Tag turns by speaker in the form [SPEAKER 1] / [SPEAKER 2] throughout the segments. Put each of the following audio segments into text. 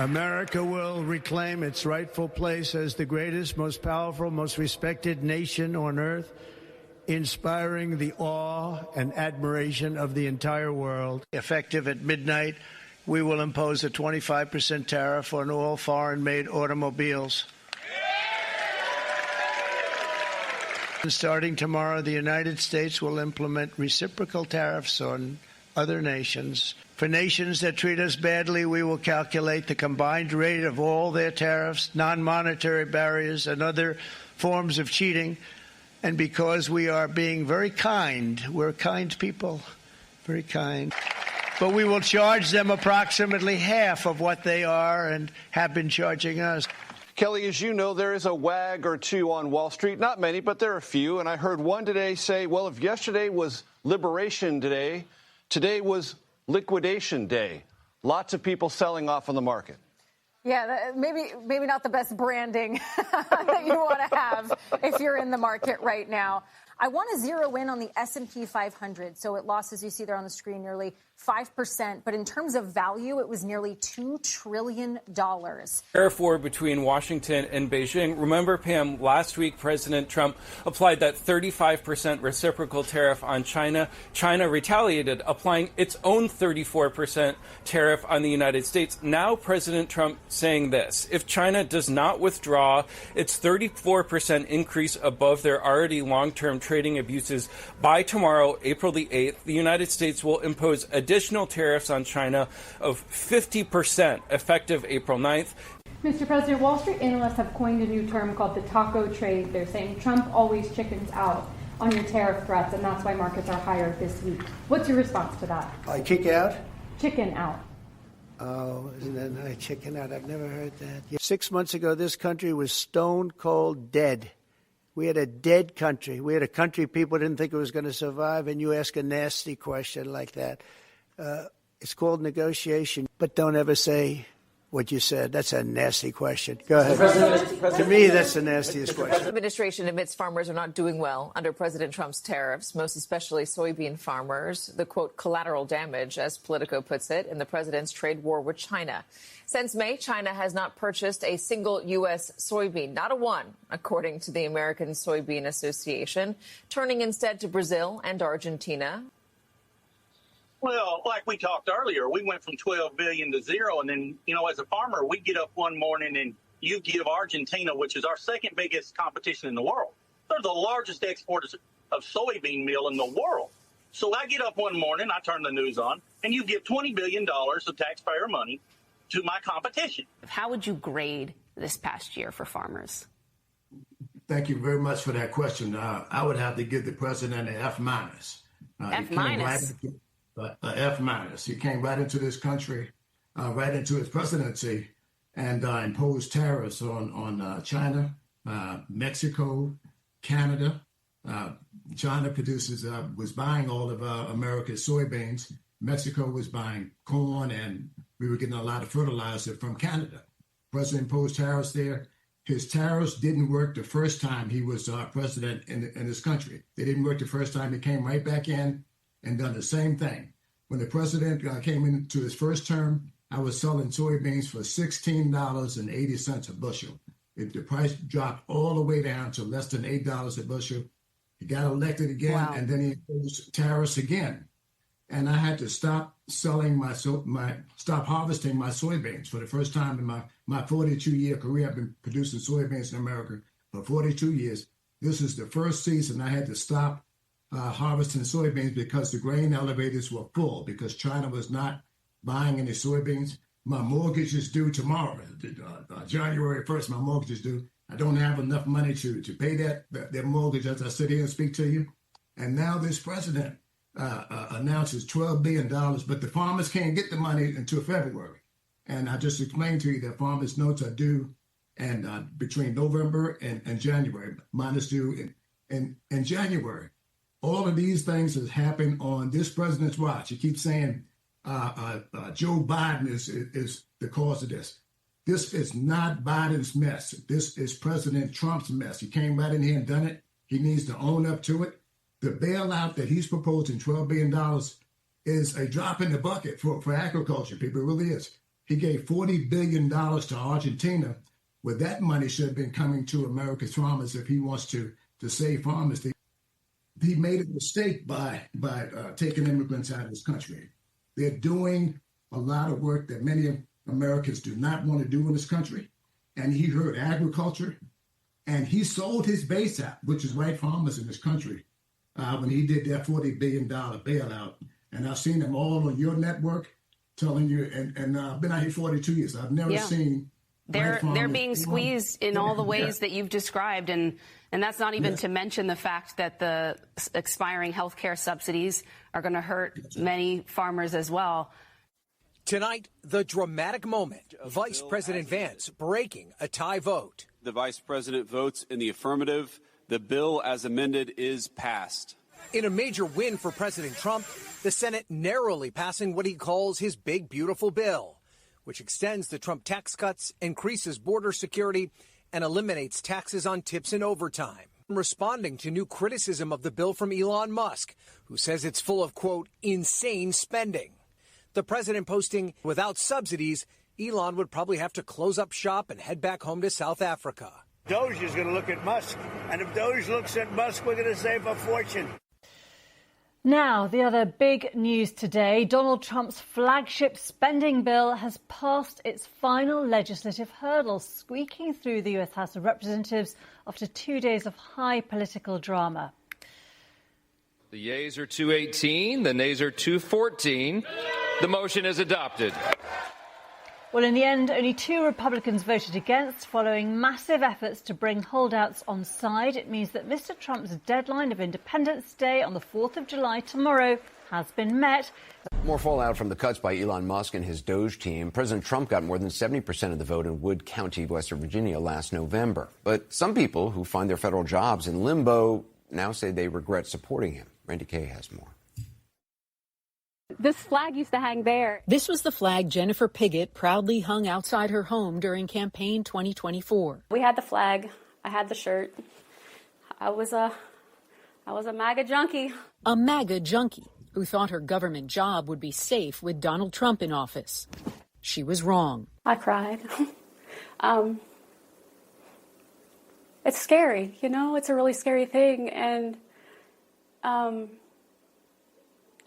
[SPEAKER 1] America will reclaim its rightful place as the greatest, most powerful, most respected nation on earth, inspiring the awe and admiration of the entire world. Effective at midnight, we will impose a 25% tariff on all foreign-made automobiles. Starting tomorrow, the United States will implement reciprocal tariffs on other nations. For nations that treat us badly, we will calculate the combined rate of all their tariffs, non-monetary barriers, and other forms of cheating. And because we are being very kind, we're kind people, very kind. But we will charge them approximately half of what they are and have been charging us.
[SPEAKER 2] Kelly, as you know, there is a wag or two on Wall Street. Not many, but there are a few. And I heard one today say, well, if yesterday was Liberation Day, today was Liquidation Day. Lots of people selling off on the market.
[SPEAKER 3] Yeah, maybe not the best branding that you want to have if you're in the market right now. I want to zero in on the S&P 500. So it lost, as you see there on the screen, nearly 5%. But in terms of value, it was nearly $2 trillion.
[SPEAKER 4] Tariff war between Washington and Beijing. Remember, Pam, last week, President Trump applied that 35% reciprocal tariff on China. China retaliated, applying its own 34% tariff on the United States. Now, President Trump saying this: if China does not withdraw its 34% increase above their already long-term trading abuses by tomorrow, April the 8th, the United States will impose additional tariffs on China of 50% effective April 9th.
[SPEAKER 5] Mr. President, Wall Street analysts have coined a new term called the taco trade. They're saying Trump always chickens out on your tariff threats, and that's why markets are higher this week. What's your response to that?
[SPEAKER 1] I kick out?
[SPEAKER 5] Chicken out.
[SPEAKER 1] Oh, isn't that nice? Chicken out. I've never heard that. Yeah. 6 months ago, this country was stone cold dead. We had a dead country. We had a country people didn't think it was going to survive, and you ask a nasty question like that. It's called negotiation, but don't ever say what you said. That's a nasty question. Go ahead. To me, that's the nastiest question.
[SPEAKER 6] The administration admits farmers are not doing well under President Trump's tariffs, most especially soybean farmers. The, quote, collateral damage, as Politico puts it, in the president's trade war with China. Since May, China has not purchased a single U.S. soybean, not a one, according to the American Soybean Association, turning instead to Brazil and Argentina.
[SPEAKER 7] Well, like we talked earlier, we went from 12 billion to zero. And then, you know, as a farmer, we get up one morning and you give Argentina, which is our second biggest competition in the world. They're the largest exporters of soybean meal in the world. So I get up one morning, I turn the news on, and you give $20 billion of taxpayer money to my competition.
[SPEAKER 8] How would you grade this past year for farmers?
[SPEAKER 9] Thank you very much for that question. I would have to give the president an F minus.
[SPEAKER 8] F minus?
[SPEAKER 9] F minus. He came right into this country, right into his presidency, and imposed tariffs on China, Mexico, Canada. China was buying all of America's soybeans. Mexico was buying corn, and we were getting a lot of fertilizer from Canada. President imposed tariffs there. His tariffs didn't work the first time he was president in this country. They didn't work the first time. He came right back in and done the same thing. When the president came into his first term, I was selling soybeans for $16.80 a bushel. The price dropped all the way down to less than $8 a bushel. He got elected again, wow. And then he imposed tariffs again. And I had to stop stop harvesting my soybeans for the first time in my 42-year career. I've been producing soybeans in America for 42 years. This is the first season I had to stop harvesting soybeans because the grain elevators were full because China was not buying any soybeans. My mortgage is due tomorrow, January 1st, my mortgage is due. I don't have enough money to pay that mortgage as I sit here and speak to you. And now this president announces $12 billion, but the farmers can't get the money until February. And I just explained to you that farmers' notes are due and between November and January. Mine is due in January. All of these things has happened on this president's watch. He keeps saying Joe Biden is the cause of this. This is not Biden's mess. This is President Trump's mess. He came right in here and done it. He needs to own up to it. The bailout that he's proposing, $12 billion, is a drop in the bucket for agriculture. People, it really is. He gave $40 billion to Argentina, where that money should have been coming to America's farmers if he wants to save farmers. He made a mistake by taking immigrants out of his country. They're doing a lot of work that many Americans do not want to do in this country. And he hurt agriculture, and he sold his base out, which is white farmers in this country, when he did that $40 billion bailout. And I've seen them all on your network telling you, and I've been out here 42 years. I've never seen.
[SPEAKER 8] They're being squeezed in all the ways that you've described, and that's not even to mention the fact that the expiring health care subsidies are going to hurt many farmers as well.
[SPEAKER 10] Tonight, the dramatic moment. Vice President Vance breaking a tie vote.
[SPEAKER 11] The vice president votes in the affirmative. The bill as amended is passed.
[SPEAKER 10] In a major win for President Trump, the Senate narrowly passing what he calls his big, beautiful bill, which extends the Trump tax cuts, increases border security, and eliminates taxes on tips and overtime. Responding to new criticism of the bill from Elon Musk, who says it's full of, quote, insane spending. The president posting, without subsidies, Elon would probably have to close up shop and head back home to South Africa.
[SPEAKER 1] Doge is going to look at Musk, and if Doge looks at Musk, we're going to save a fortune.
[SPEAKER 12] Now, the other big news today, Donald Trump's flagship spending bill has passed its final legislative hurdle, squeaking through the US House of Representatives after 2 days of high political drama.
[SPEAKER 13] The yeas are 218, the nays are 214. The motion is adopted.
[SPEAKER 12] Well, in the end, only 2 Republicans voted against, following massive efforts to bring holdouts on side. It means that Mr. Trump's deadline of Independence Day on the 4th of July tomorrow has been met.
[SPEAKER 14] More fallout from the cuts by Elon Musk and his Doge team. President Trump got more than 70% of the vote in Wood County, West Virginia last November. But some people who find their federal jobs in limbo now say they regret supporting him. Randy Kay has more.
[SPEAKER 15] This flag used to hang there. This was the flag Jennifer Piggott proudly hung outside her home during campaign 2024.
[SPEAKER 16] We had the flag. I had the shirt. I was a MAGA junkie.
[SPEAKER 15] A MAGA junkie who thought her government job would be safe with Donald Trump in office. She was wrong.
[SPEAKER 16] I cried. It's scary, you know, it's a really scary thing. And I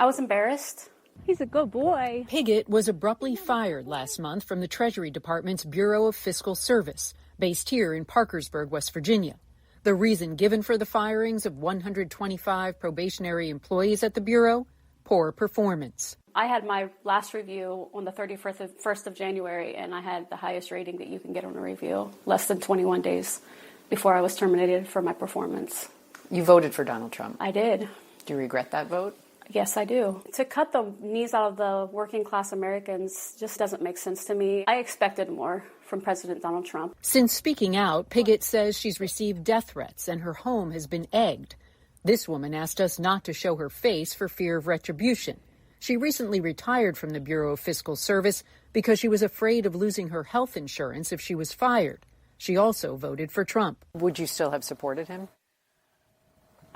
[SPEAKER 16] was embarrassed.
[SPEAKER 15] He's a good boy. Piggott was abruptly fired last month from the Treasury Department's Bureau of Fiscal Service, based here in Parkersburg, West Virginia. The reason given for the firings of 125 probationary employees at the Bureau? Poor performance.
[SPEAKER 16] I had my last review on the 31st of January, and I had the highest rating that you can get on a review, less than 21 days before I was terminated for my performance.
[SPEAKER 6] You voted for Donald Trump.
[SPEAKER 16] I did.
[SPEAKER 6] Do you regret that vote?
[SPEAKER 16] Yes, I do. To cut the knees out of the working class Americans just doesn't make sense to me. I expected more from President Donald Trump.
[SPEAKER 15] Since speaking out, Piggott says she's received death threats and her home has been egged. This woman asked us not to show her face for fear of retribution. She recently retired from the Bureau of Fiscal Service because she was afraid of losing her health insurance if she was fired. She also voted for Trump.
[SPEAKER 6] Would you still have supported him?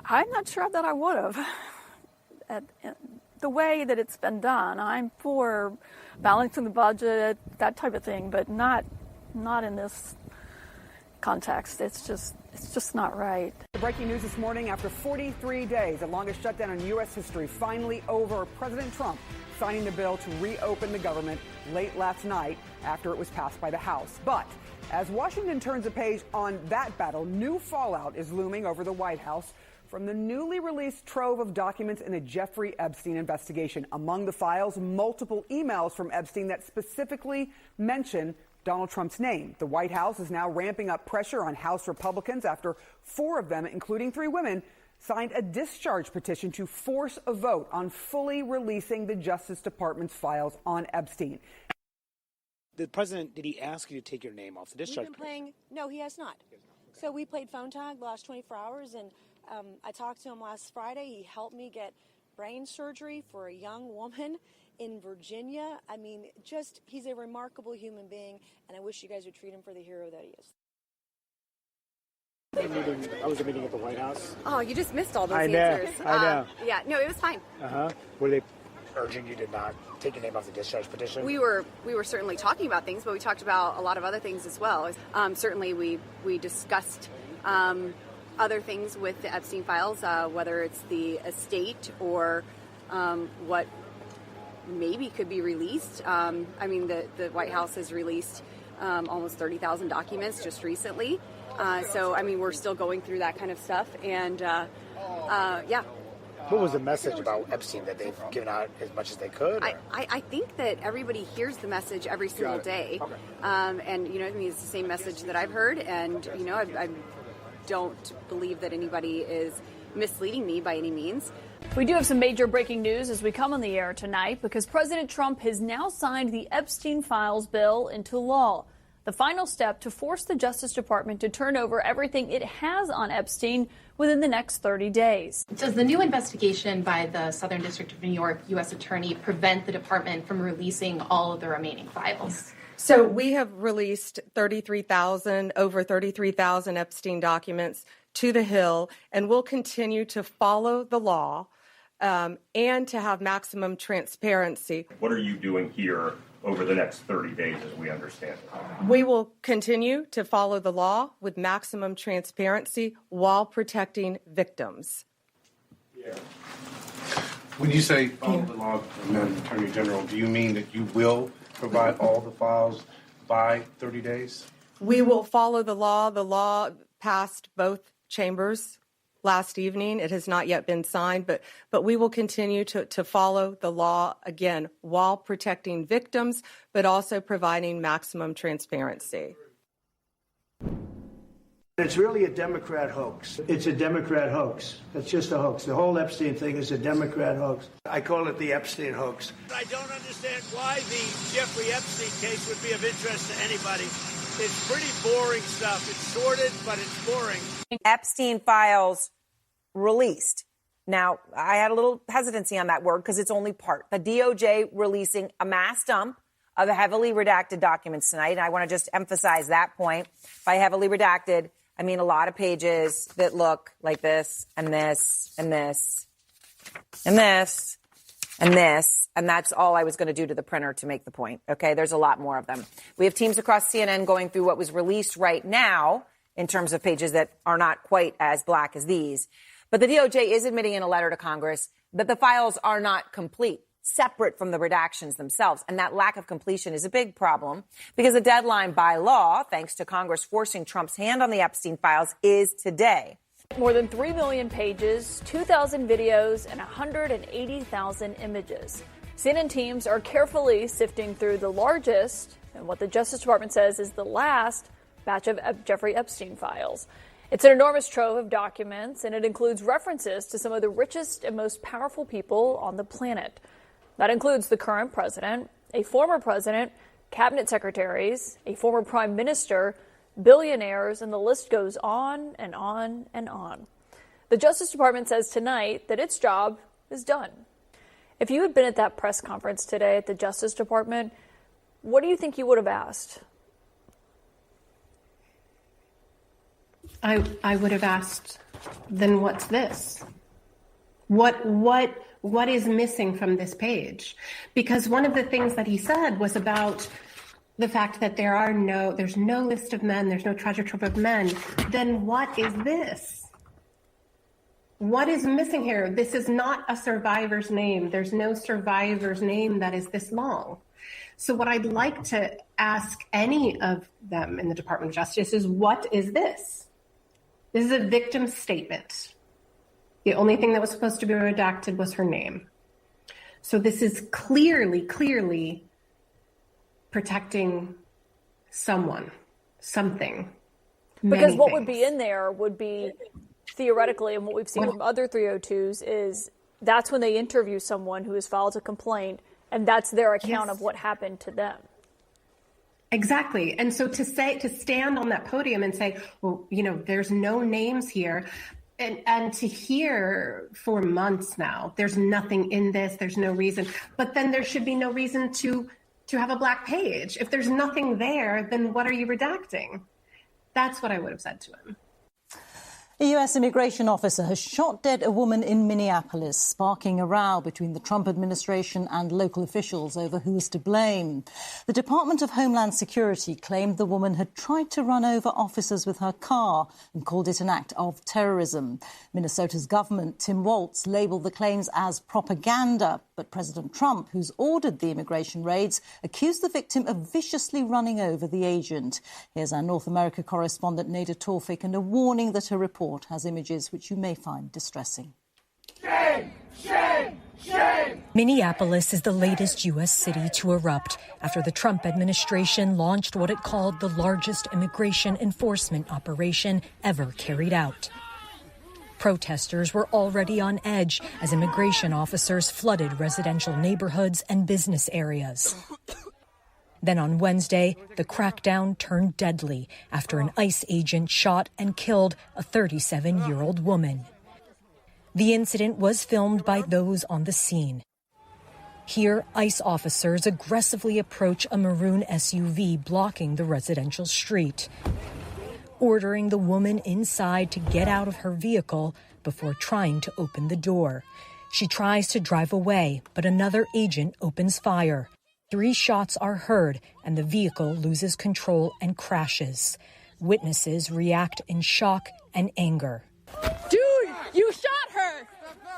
[SPEAKER 17] I'm not sure that I would have. The way that it's been done, I'm for balancing the budget, that type of thing, but not in this context. It's just not right.
[SPEAKER 18] The breaking news this morning: after 43 days, the longest shutdown in U.S. history, finally over. President Trump signing the bill to reopen the government late last night after it was passed by the House. But as Washington turns a page on that battle, new fallout is looming over the White House from the newly released trove of documents in the Jeffrey Epstein investigation. Among the files, multiple emails from Epstein that specifically mention Donald Trump's name. The White House is now ramping up pressure on House Republicans after 4 of them, including 3 women, signed a discharge petition to force a vote on fully releasing the Justice Department's files on Epstein.
[SPEAKER 19] The president, did he ask you to take your name off the discharge?
[SPEAKER 20] We've been playing. No, he has not. So we played phone tag the last 24 hours, and I talked to him last Friday. He helped me get brain surgery for a young woman in Virginia. I mean, he's a remarkable human being, and I wish you guys would treat him for the hero that he is.
[SPEAKER 19] I was a meeting at the White House.
[SPEAKER 21] Oh, you just missed all those
[SPEAKER 19] answers. I know.
[SPEAKER 21] Yeah, no, it was fine.
[SPEAKER 19] Were they urging you to not take your name off the discharge petition?
[SPEAKER 21] We were certainly talking about things, but we talked about a lot of other things as well. Certainly, we discussed other things with the Epstein files, whether it's the estate or what maybe could be released. The White House has released almost 30,000 documents just recently. We're still going through that kind of stuff. And, yeah.
[SPEAKER 19] What was the message about Epstein that they've given out as much as they could?
[SPEAKER 21] I think that everybody hears the message every single day.
[SPEAKER 19] Okay.
[SPEAKER 21] It's the same message that I've heard. And, I don't believe that anybody is misleading me by any means.
[SPEAKER 22] We do have some major breaking news as we come on the air tonight because President Trump has now signed the Epstein files bill into law. The final step to force the Justice Department to turn over everything it has on Epstein within the next 30 days.
[SPEAKER 23] Does the new investigation by the Southern District of New York U.S. Attorney prevent the department from releasing all of the remaining files?
[SPEAKER 24] So we have released over 33,000 Epstein documents to the Hill, and we'll continue to follow the law and to have maximum transparency.
[SPEAKER 25] What are you doing here over the next 30 days as we understand it?
[SPEAKER 24] We will continue to follow the law with maximum transparency while protecting victims.
[SPEAKER 26] Yeah. When you say follow the law, Madam Attorney General, do you mean that you will provide all the files by 30 days?
[SPEAKER 24] We will follow the law. The law passed both chambers last evening. It has not yet been signed, but we will continue to follow the law, again, while protecting victims, but also providing maximum transparency.
[SPEAKER 1] It's really a Democrat hoax. It's a Democrat hoax. It's just a hoax. The whole Epstein thing is a Democrat hoax. I call it the Epstein hoax.
[SPEAKER 27] I don't understand why the Jeffrey Epstein case would be of interest to anybody. It's pretty boring stuff. It's sordid, but it's boring.
[SPEAKER 28] Epstein files released. Now, I had a little hesitancy on that word because it's only part. The DOJ releasing a mass dump of heavily redacted documents tonight. And I want to just emphasize that point. By heavily redacted, I mean a lot of pages that look like this and this and this and this and this. And that's all I was going to do to the printer to make the point. Okay, there's a lot more of them. We have teams across CNN going through what was released right now in terms of pages that are not quite as black as these. But the DOJ is admitting in a letter to Congress that the files are not complete, separate from the redactions themselves. And that lack of completion is a big problem because the deadline by law, thanks to Congress forcing Trump's hand on the Epstein files, is today.
[SPEAKER 22] More than 3 million pages, 2,000 videos, and 180,000 images. CNN teams are carefully sifting through the largest, and what the Justice Department says is the last, batch of Jeffrey Epstein files. It's an enormous trove of documents, and it includes references to some of the richest and most powerful people on the planet. That includes the current president, a former president, cabinet secretaries, a former prime minister, billionaires, and the list goes on and on and on. The Justice Department says tonight that its job is done. If you had been at that press conference today at the Justice Department, what do you think you would have asked?
[SPEAKER 29] I would have asked, then what's this? What is missing from this page? Because one of the things that he said was about the fact that there's no list of men, there's no treasure trove of men. Then what is this? What is missing here? This is not a survivor's name. There's no survivor's name that is this long. So what I'd like to ask any of them in the Department of Justice is, what is this? This is a victim statement. The only thing that was supposed to be redacted was her name. So this is clearly protecting someone, something.
[SPEAKER 22] Because what would be in there would be theoretically, and what we've seen from other 302s is that's when they interview someone who has filed a complaint, and that's their account of what happened to them.
[SPEAKER 29] Exactly. And so to stand on that podium and say, well, there's no names here, and to hear for months now, there's nothing in this, there's no reason, but then there should be no reason to have a black page. If there's nothing there, then what are you redacting? That's what I would have said to him.
[SPEAKER 2] A US immigration officer has shot dead a woman in Minneapolis, sparking a row between the Trump administration and local officials over who is to blame. The Department of Homeland Security claimed the woman had tried to run over officers with her car and called it an act of terrorism. Minnesota's Governor Tim Walz labelled the claims as propaganda, but President Trump, who's ordered the immigration raids, accused the victim of viciously running over the agent. Here's our North America correspondent Neda Tawfik and a warning that her report has images which you may find distressing.
[SPEAKER 3] Shame! Shame! Shame!
[SPEAKER 4] Minneapolis is the latest U.S. city to erupt after the Trump administration launched what it called the largest immigration enforcement operation ever carried out. Protesters were already on edge as immigration officers flooded residential neighborhoods and business areas. Then on Wednesday, the crackdown turned deadly after an ICE agent shot and killed a 37-year-old woman. The incident was filmed by those on the scene. Here, ICE officers aggressively approach a maroon SUV blocking the residential street, ordering the woman inside to get out of her vehicle before trying to open the door. She tries to drive away, but another agent opens fire. 3 shots are heard, and the vehicle loses control and crashes. Witnesses react in shock and anger.
[SPEAKER 3] Dude, you shot her!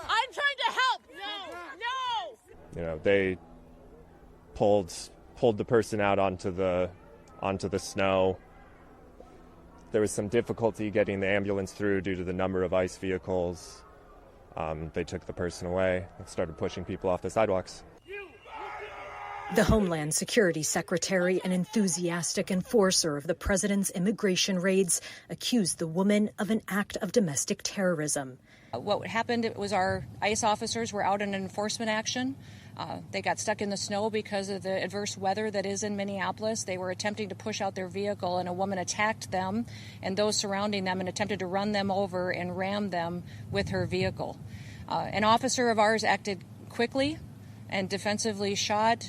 [SPEAKER 3] I'm trying to help! No!
[SPEAKER 5] You know, they pulled the person out onto the snow. There was some difficulty getting the ambulance through due to the number of ICE vehicles. They took the person away and started pushing people off the sidewalks.
[SPEAKER 4] The Homeland Security Secretary, an enthusiastic enforcer of the president's immigration raids, accused the woman of an act of domestic terrorism.
[SPEAKER 7] What happened was our ICE officers were out in an enforcement action. They got stuck in the snow because of the adverse weather that is in Minneapolis. They were attempting to push out their vehicle, and a woman attacked them and those surrounding them and attempted to run them over and ram them with her vehicle. An officer of ours acted quickly and defensively shot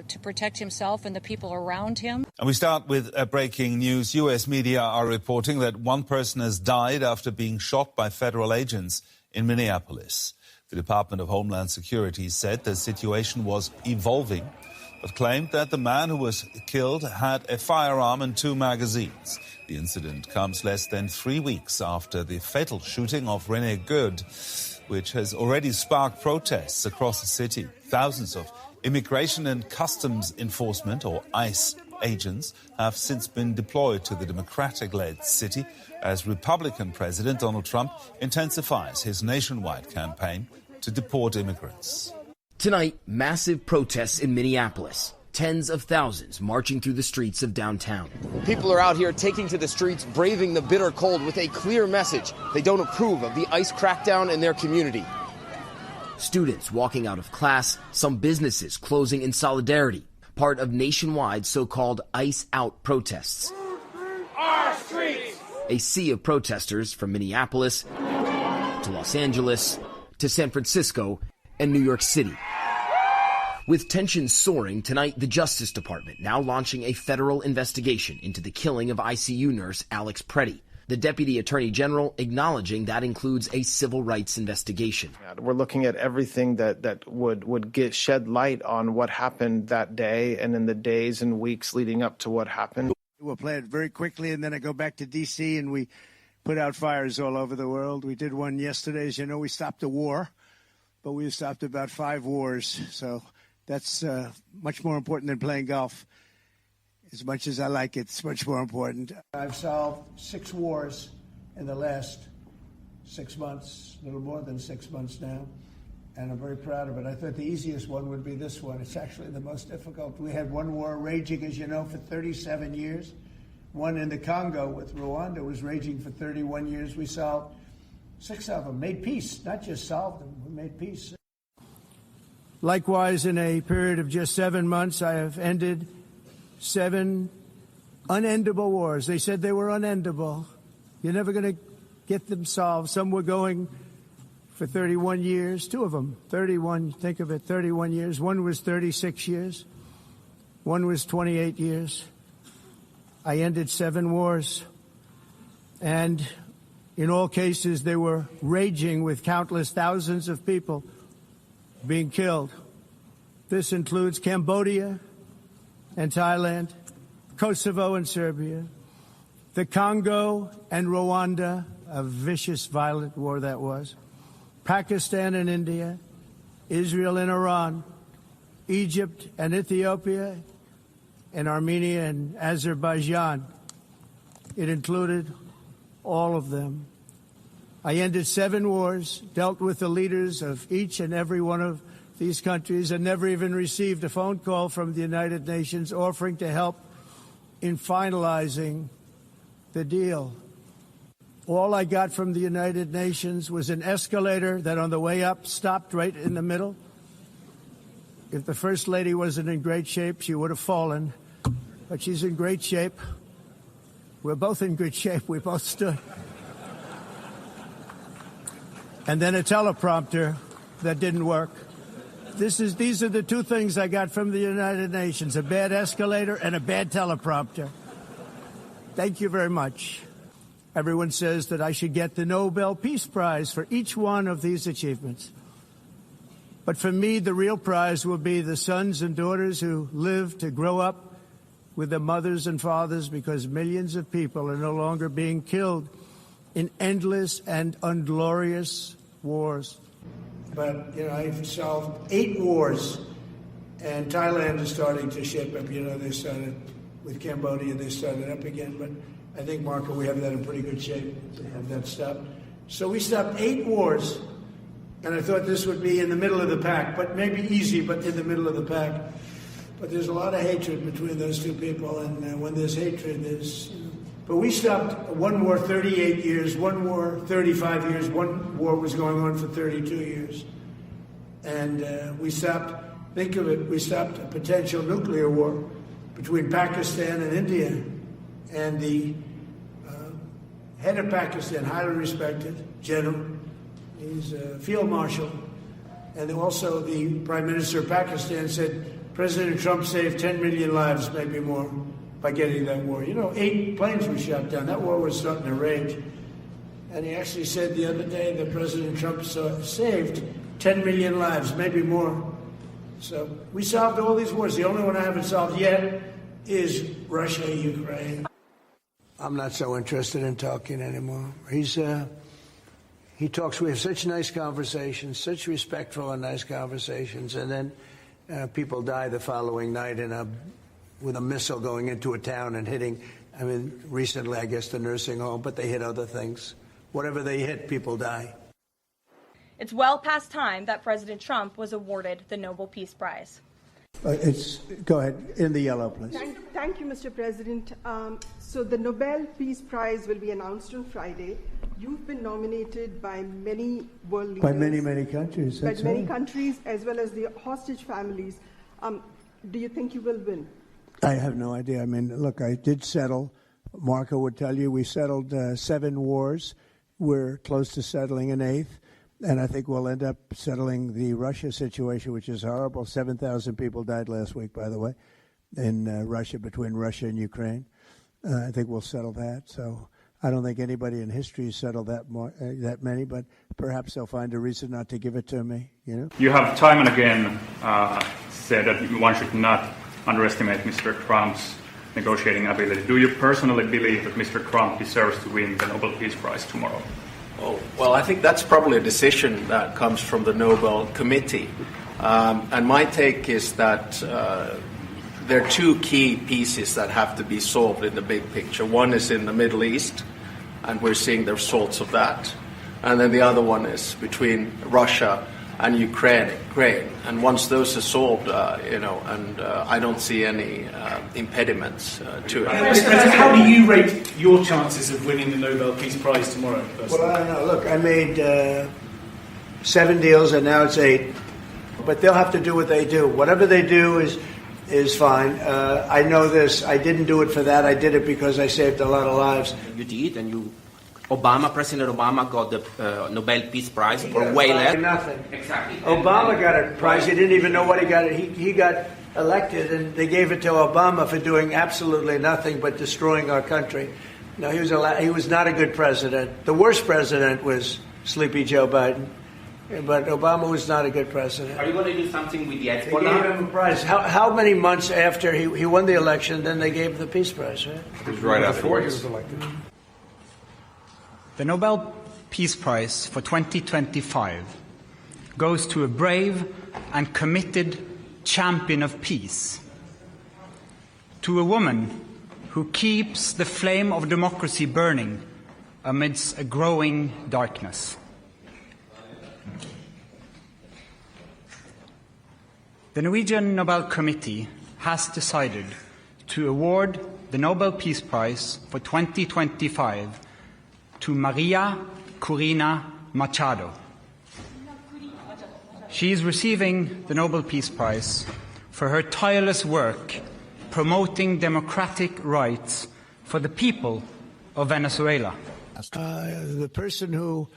[SPEAKER 7] to protect himself and the people around him.
[SPEAKER 8] And we start with breaking news. U.S. media are reporting that one person has died after being shot by federal agents in Minneapolis. The Department of Homeland Security said the situation was evolving, but claimed that the man who was killed had a firearm and 2 magazines. The incident comes less than 3 weeks after the fatal shooting of Rene Good, which has already sparked protests across the city. Thousands of immigration and customs enforcement, or ICE, agents have since been deployed to the Democratic-led city as Republican President Donald Trump intensifies his nationwide campaign to deport immigrants.
[SPEAKER 9] Tonight, massive protests in Minneapolis. Tens of thousands marching through the streets of downtown. People are out here taking to the streets, braving the bitter cold with a clear message. They don't approve of the ICE crackdown in their community. Students walking out of class, some businesses closing in solidarity, part of nationwide so-called ICE out protests.
[SPEAKER 3] Our streets!
[SPEAKER 9] A sea of protesters from Minneapolis to Los Angeles to San Francisco and New York City. With tensions soaring, tonight the Justice Department now launching a federal investigation into the killing of ICU nurse Alex Preddy. The Deputy Attorney General acknowledging that includes a civil rights investigation.
[SPEAKER 10] We're looking at everything that would shed light on what happened that day and in the days and weeks leading up to what happened.
[SPEAKER 1] We'll play it very quickly, and then I go back to D.C. and we put out fires all over the world. We did one yesterday. As you know, we stopped a war, but we stopped about 5 wars. So that's much more important than playing golf. As much as I like it, it's much more important. I've solved 6 wars in the last 6 months, a little more than 6 months now, and I'm very proud of it. I thought the easiest one would be this one. It's actually the most difficult. We had one war raging, as you know, for 37 years. One in the Congo with Rwanda was raging for 31 years. We solved 6 of them, made peace, not just solved them, we made peace. Likewise, in a period of just 7 months, I have ended 7 unendable wars. They said they were unendable. You're never going to get them solved. Some were going for 31 years, 2 of them, 31, think of it, 31 years. One was 36 years. One was 28 years. I ended 7 wars. And In all cases, they were raging with countless thousands of people being killed. This includes Cambodia and Thailand, Kosovo and Serbia, the Congo and Rwanda, a vicious, violent war that was, Pakistan and India, Israel and Iran, Egypt and Ethiopia, and Armenia and Azerbaijan. It included all of them. I ended 7 wars, dealt with the leaders of each and every one of these countries, and never even received a phone call from the United Nations offering to help in finalizing the deal. All I got from the United Nations was an escalator that on the way up stopped right in the middle. If the First Lady wasn't in great shape, she would have fallen. But she's in great shape. We're both in good shape. We both stood. And then a teleprompter that didn't work. These are the 2 things I got from the United Nations, a bad escalator and a bad teleprompter. Thank you very much. Everyone says that I should get the Nobel Peace Prize for each one of these achievements. But for me, the real prize will be the sons and daughters who live to grow up with their mothers and fathers, because millions of people are no longer being killed in endless and unglorious wars. But, I've solved 8 wars, and Thailand is starting to shape up. They started with Cambodia, they started up again. But I think, Marco, we have that in pretty good shape to have that stopped. So we stopped 8 wars, and I thought this would be in the middle of the pack, but maybe easy, but in the middle of the pack. But there's a lot of hatred between those 2 people, and when there's hatred, there's... But we stopped 1 war 38 years, 1 war 35 years, 1 war was going on for 32 years. And we stopped, think of it, we stopped a potential nuclear war between Pakistan and India. And the head of Pakistan, highly respected general, he's a field marshal, and also the Prime Minister of Pakistan said, President Trump saved 10 million lives, maybe more, by getting that war. 8 planes were shot down. That war was starting to rage. And he actually said the other day that President Trump saved 10 million lives, maybe more. So we solved all these wars. The only one I haven't solved yet is Russia-Ukraine. I'm not so interested in talking anymore. He talks, we have such nice conversations, such respectful and nice conversations, and then people die the following night with a missile going into a town and hitting, recently, I guess, the nursing home, but they hit other things. Whatever they hit, people die.
[SPEAKER 6] It's well past time that President Trump was awarded the Nobel Peace Prize.
[SPEAKER 1] Go ahead, in the yellow, please.
[SPEAKER 11] Thank you, Mr. President. So the Nobel Peace Prize will be announced on Friday. You've been nominated by many world leaders.
[SPEAKER 1] By many countries.
[SPEAKER 11] By many countries, as well as the hostage families. Do you think you will win?
[SPEAKER 1] I have no idea. Look, I did settle. Marco would tell you we settled 7 wars. We're close to settling an 8th. And I think we'll end up settling the Russia situation, which is horrible. 7,000 people died last week, by the way, in Russia, between Russia and Ukraine. I think we'll settle that. So I don't think anybody in history has settled that many, but perhaps they'll find a reason not to give it to me.
[SPEAKER 12] You have time and again said that one should not underestimate Mr. Trump's negotiating ability. Do you personally believe that Mr. Trump deserves to win the Nobel Peace Prize tomorrow?
[SPEAKER 13] Oh, well, I think that's probably a decision that comes from the Nobel Committee. And my take is that there are 2 key pieces that have to be solved in the big picture. One is in the Middle East, and we're seeing the results of that. And then the other one is between Russia and Ukraine. And once those are solved, I don't see any impediments to it.
[SPEAKER 19] How do you rate your chances of winning the Nobel Peace Prize tomorrow, personally?
[SPEAKER 1] Well, I don't know. Look, I made 7 deals, and now it's 8. But they'll have to do what they do. Whatever they do is fine. I know this. I didn't do it for that. I did it because I saved a lot of lives.
[SPEAKER 14] You did, and President Obama got the Nobel Peace Prize for way less.
[SPEAKER 1] Nothing.
[SPEAKER 14] Exactly.
[SPEAKER 1] Obama got a prize. He didn't even know what he got. He got elected, and they gave it to Obama for doing absolutely nothing but destroying our country. No, he was not a good president. The worst president was Sleepy Joe Biden. But Obama was not a good president.
[SPEAKER 14] Are you going to do something with the
[SPEAKER 1] They gave him a prize. How many months after he won the election, then they gave him the Peace Prize, right?
[SPEAKER 15] It was right before he was elected.
[SPEAKER 16] The Nobel Peace Prize for 2025 goes to a brave and committed champion of peace, to a woman who keeps the flame of democracy burning amidst a growing darkness. The Norwegian Nobel Committee has decided to award the Nobel Peace Prize for 2025 to Maria Corina Machado. She is receiving the Nobel Peace Prize for her tireless work promoting democratic rights for the people of Venezuela.
[SPEAKER 1] The person who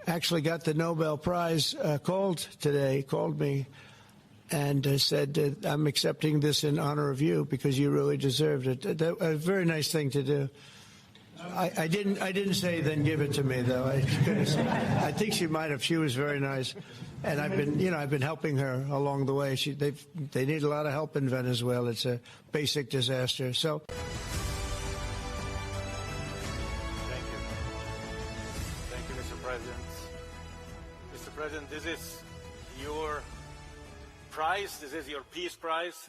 [SPEAKER 1] actually got the Nobel Prize called me and said, I'm accepting this in honor of you because you really deserved it. A very nice thing to do. I didn't say then give it to me though. I think she might have. She was very nice, and I've been helping her along the way. They need a lot of help in Venezuela. It's a basic disaster. So.
[SPEAKER 27] Thank you, Mr. President. Mr. President, this is your prize. This is your Peace Prize.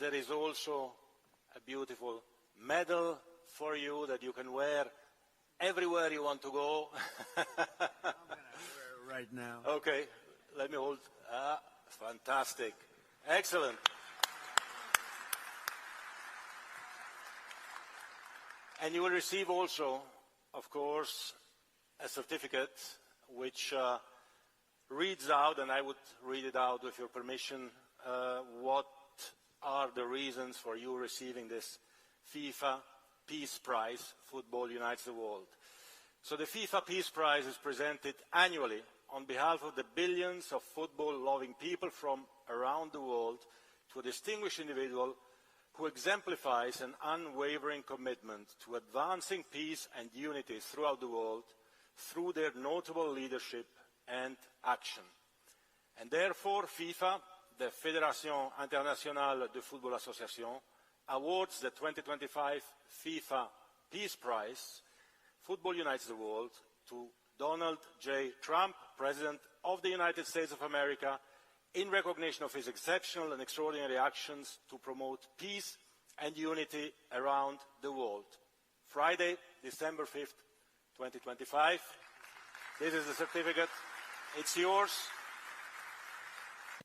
[SPEAKER 27] There is also a beautiful medal for you that you can wear everywhere you want to go.
[SPEAKER 1] I'm going to wear it right now.
[SPEAKER 27] Okay, let me hold. Fantastic. Excellent. And you will receive also, of course, a certificate which reads out, and I would read it out with your permission, what are the reasons for you receiving this FIFA Peace Prize. Football unites the world. So the FIFA Peace Prize is presented annually on behalf of the billions of football-loving people from around the world to a distinguished individual who exemplifies an unwavering commitment to advancing peace and unity throughout the world through their notable leadership and action. And therefore, FIFA, the Fédération Internationale de Football Association, awards the 2025 FIFA Peace Prize, Football Unites the World, to Donald J. Trump, President of the United States of America, in recognition of his exceptional and extraordinary actions to promote peace and unity around the world. Friday, December 5th, 2025. This is the certificate. It's yours.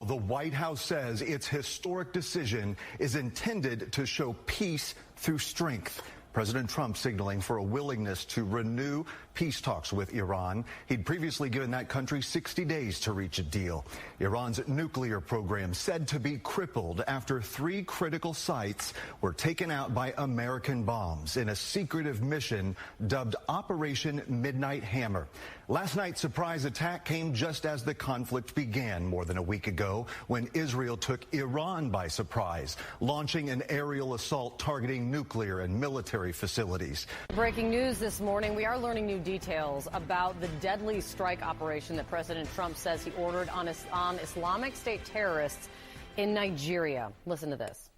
[SPEAKER 17] The White House says its historic decision is intended to show peace through strength. President Trump signaling for a willingness to renew peace talks with Iran. He'd previously given that country 60 days to reach a deal. Iran's nuclear program said to be crippled after 3 critical sites were taken out by American bombs in a secretive mission dubbed Operation Midnight Hammer. Last night's surprise attack came just as the conflict began more than a week ago when Israel took Iran by surprise, launching an aerial assault targeting nuclear and military facilities.
[SPEAKER 18] Breaking news this morning, we are learning new details about the deadly strike operation that President Trump says he ordered on Islamic State terrorists in Nigeria. Listen to this.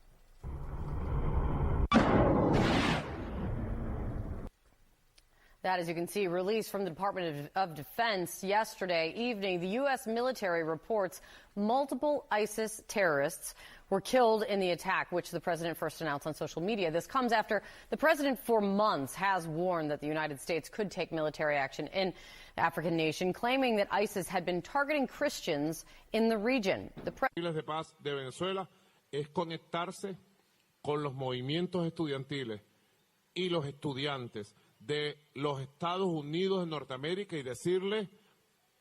[SPEAKER 18] That, as you can see, released from the Department of Defense yesterday evening. The U.S. military reports multiple ISIS terrorists were killed in the attack, which the president first announced on social media. This comes after the president for months has warned that the United States could take military action in the African nation, claiming that ISIS had been targeting Christians in the region. The
[SPEAKER 20] de paz de Venezuela es conectarse con los movimientos estudiantiles y los estudiantes de los Estados Unidos de Norteamérica y decirle,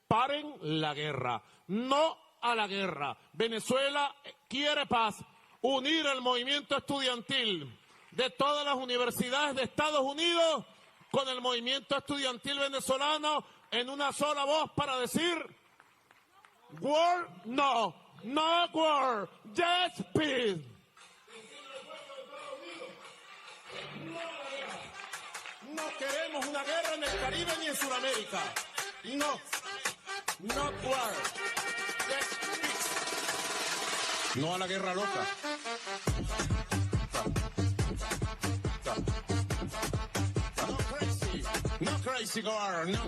[SPEAKER 20] paren la guerra, no a la guerra. Venezuela quiere paz. Unir el movimiento estudiantil de todas las universidades de Estados Unidos con el movimiento estudiantil venezolano en una sola voz para decir, war, no, no war, yes, peace. No queremos una guerra en el Caribe ni en Sudamérica. No. Not war. Yes, peace. No a la guerra loca. No crazy war, no.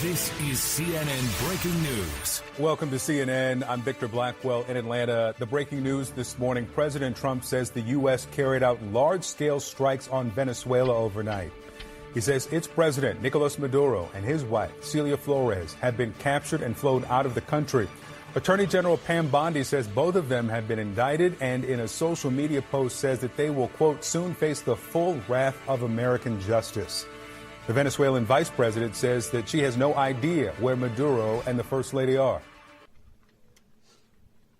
[SPEAKER 2] This is CNN Breaking News.
[SPEAKER 21] Welcome to CNN. I'm Victor Blackwell in Atlanta. The breaking news this morning, President Trump says the U.S. carried out large-scale strikes on Venezuela overnight. He says its president, Nicolas Maduro, and his wife, Celia Flores, have been captured and flown out of the country. Attorney General Pam Bondi says both of them have been indicted and in a social media post says that they will, quote, soon face the full wrath of American justice. The Venezuelan vice president says that she has no idea where Maduro and the First Lady are.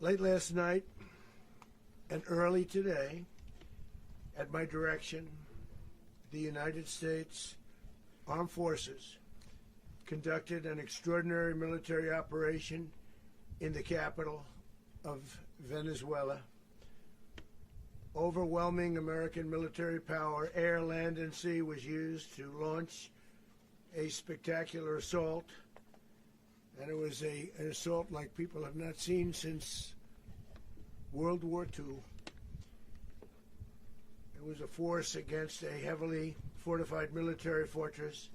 [SPEAKER 1] Late last night and early today, at my direction, the United States Armed Forces conducted an extraordinary military operation in the capital of Venezuela. Overwhelming American military power, air, land, and sea, was used to launch a spectacular assault. And it was an assault like people have not seen since World War II. It was a force against a heavily fortified military fortress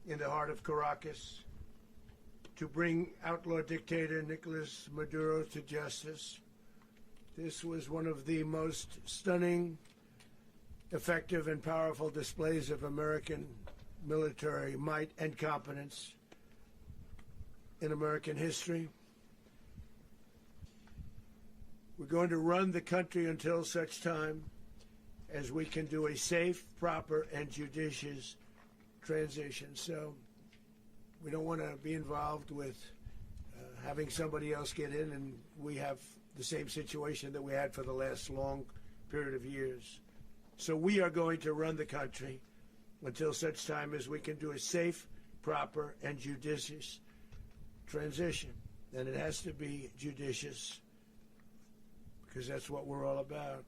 [SPEAKER 1] in the heart of Caracas to bring outlaw dictator Nicolas Maduro to justice. This was one of the most stunning, effective, and powerful displays of American military might and competence in American history. We're going to run the country until such time as we can do a safe, proper, and judicious transition. So we don't want to be involved with having somebody else get in, and we have the same situation that we had for the last long period of years. So we are going to run the country until such time as we can do a safe, proper, and judicious transition. And it has to be judicious because that's what we're all about.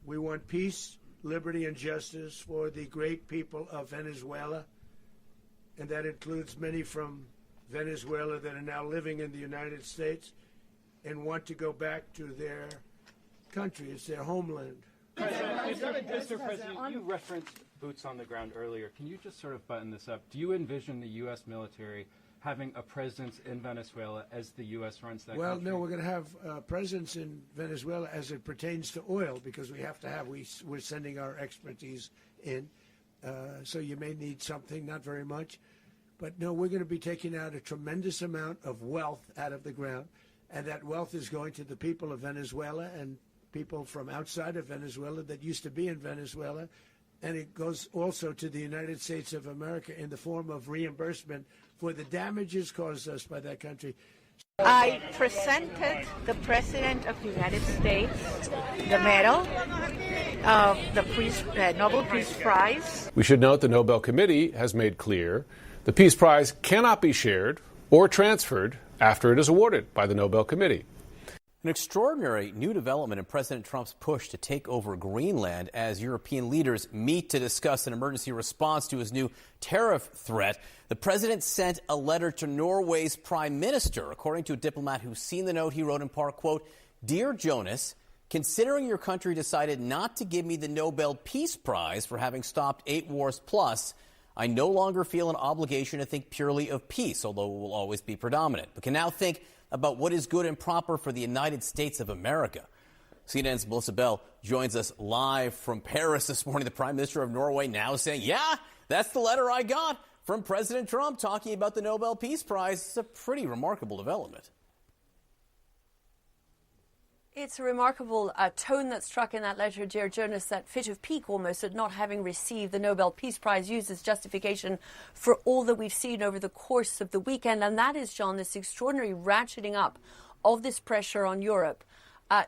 [SPEAKER 1] We want peace, liberty, and justice for the great people of Venezuela, and that includes many from Venezuela that are now living in the United States and want to go back to their country. It's their homeland.
[SPEAKER 22] Mr. President, you referenced boots on the ground earlier. Can you just sort of button this up? Do you envision the U.S. military having a presence in Venezuela as the U.S. runs that country?
[SPEAKER 1] No, we're going to have a presence in Venezuela as it pertains to oil because we have to have, we're sending our expertise in. So you may need something, not very much. But no, we're going to be taking out a tremendous amount of wealth out of the ground. And that wealth is going to the people of Venezuela and people from outside of Venezuela that used to be in Venezuela. And it goes also to the United States of America in the form of reimbursement for the damages caused us by that country.
[SPEAKER 23] I presented the President of the United States the medal of the Nobel Peace Prize.
[SPEAKER 24] We should note the Nobel Committee has made clear the Peace Prize cannot be shared or transferred after it is awarded by the Nobel Committee.
[SPEAKER 25] An extraordinary new development in President Trump's push to take over Greenland as European leaders meet to discuss an emergency response to his new tariff threat. The president sent a letter to Norway's prime minister, according to a diplomat who's seen the note. He wrote in part, quote, "Dear Jonas, considering your country decided not to give me the Nobel Peace Prize for having stopped 8 wars plus, I no longer feel an obligation to think purely of peace, although it will always be predominant, but can now think about what is good and proper for the United States of America. CNN's Melissa Bell joins us live from Paris this morning. The Prime Minister of Norway now saying, yeah, that's the letter I got from President Trump talking about the Nobel Peace Prize. It's a pretty remarkable development.
[SPEAKER 3] It's a remarkable tone that struck in that letter, dear journalists, that fit of pique almost at not having received the Nobel Peace Prize used as justification for all that we've seen over the course of the weekend. And that is, John, this extraordinary ratcheting up of this pressure on Europe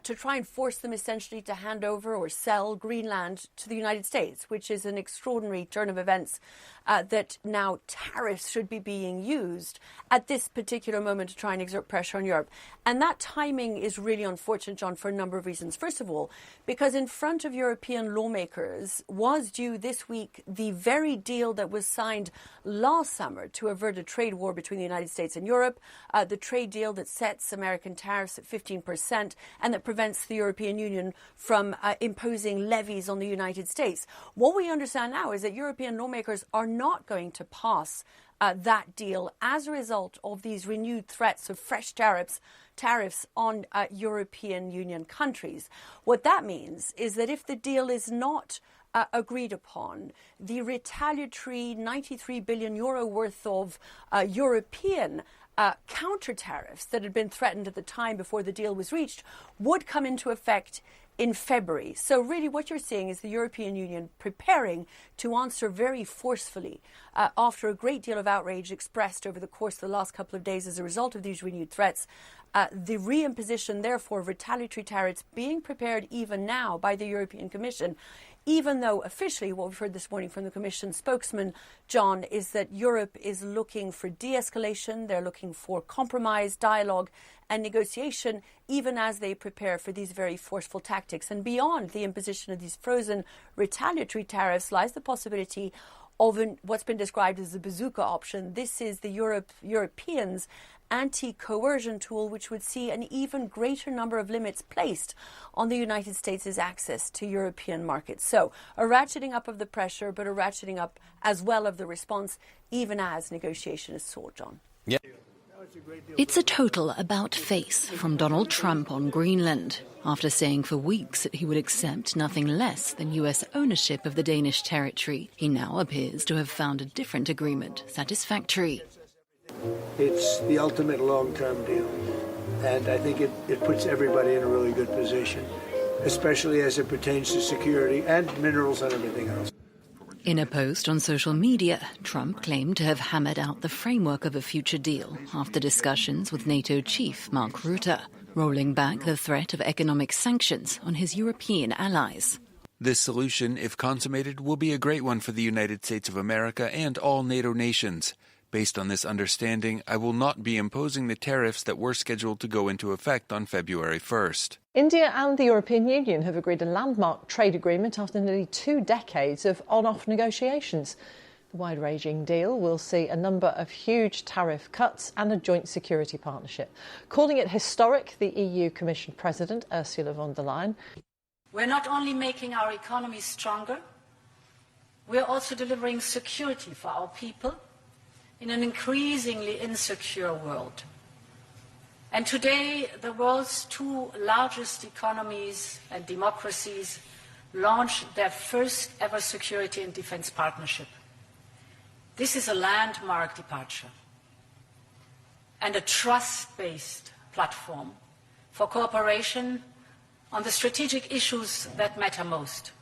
[SPEAKER 3] to try and force them essentially to hand over or sell Greenland to the United States, which is an extraordinary turn of events that now tariffs should be being used at this particular moment to try and exert pressure on Europe. And that timing is really unfortunate, John, for a number of reasons. First of all, because in front of European lawmakers was due this week the very deal that was signed last summer to avert a trade war between the United States and Europe, the trade deal that sets American tariffs at 15% and that prevents the European Union from imposing levies on the United States. What we understand now is that European lawmakers are not going to pass that deal as a result of these renewed threats of fresh tariffs on European Union countries. What that means is that if the deal is not agreed upon, the retaliatory €93 billion worth of European counter tariffs that had been threatened at the time before the deal was reached would come into effect in February. So really what you're seeing is the European Union preparing to answer very forcefully after a great deal of outrage expressed over the course of the last couple of days as a result of these renewed threats. The reimposition, therefore, of retaliatory tariffs being prepared even now by the European Commission, even though officially what we've heard this morning from the Commission spokesman, John, is that Europe is looking for de-escalation, they're looking for compromise, dialogue and negotiation, even as they prepare for these very forceful tactics. And beyond the imposition of these frozen retaliatory tariffs lies the possibility of what's been described as the bazooka option. This is the Europeans' anti-coercion tool, which would see an even greater number of limits placed on the United States' access to European markets. So a ratcheting up of the pressure, but a ratcheting up as well of the response, even as negotiation is sought, John.
[SPEAKER 25] Yeah.
[SPEAKER 4] It's a total about-face from Donald Trump on Greenland, after saying for weeks that he would accept nothing less than US ownership of the Danish territory. He now appears to have found a different agreement satisfactory.
[SPEAKER 1] It's the ultimate long-term deal, and I think it puts everybody in a really good position, especially as it pertains to security and minerals and everything else.
[SPEAKER 4] In a post on social media, Trump claimed to have hammered out the framework of a future deal after discussions with NATO chief Mark Rutte, rolling back the threat of economic sanctions on his European allies.
[SPEAKER 5] This solution, if consummated, will be a great one for the United States of America and all NATO nations. Based on this understanding, I will not be imposing the tariffs that were scheduled to go into effect on February 1st.
[SPEAKER 7] India and the European Union have agreed a landmark trade agreement after nearly 2 decades of on-off negotiations. The wide-ranging deal will see a number of huge tariff cuts and a joint security partnership. Calling it historic, the EU Commission President Ursula von der Leyen.
[SPEAKER 8] We're not only making our economy stronger, we're also delivering security for our people in an increasingly insecure world. And today, the world's 2 largest economies and democracies launched their first ever security and defense partnership. This is a landmark departure and a trust-based platform for cooperation on the strategic issues that matter most.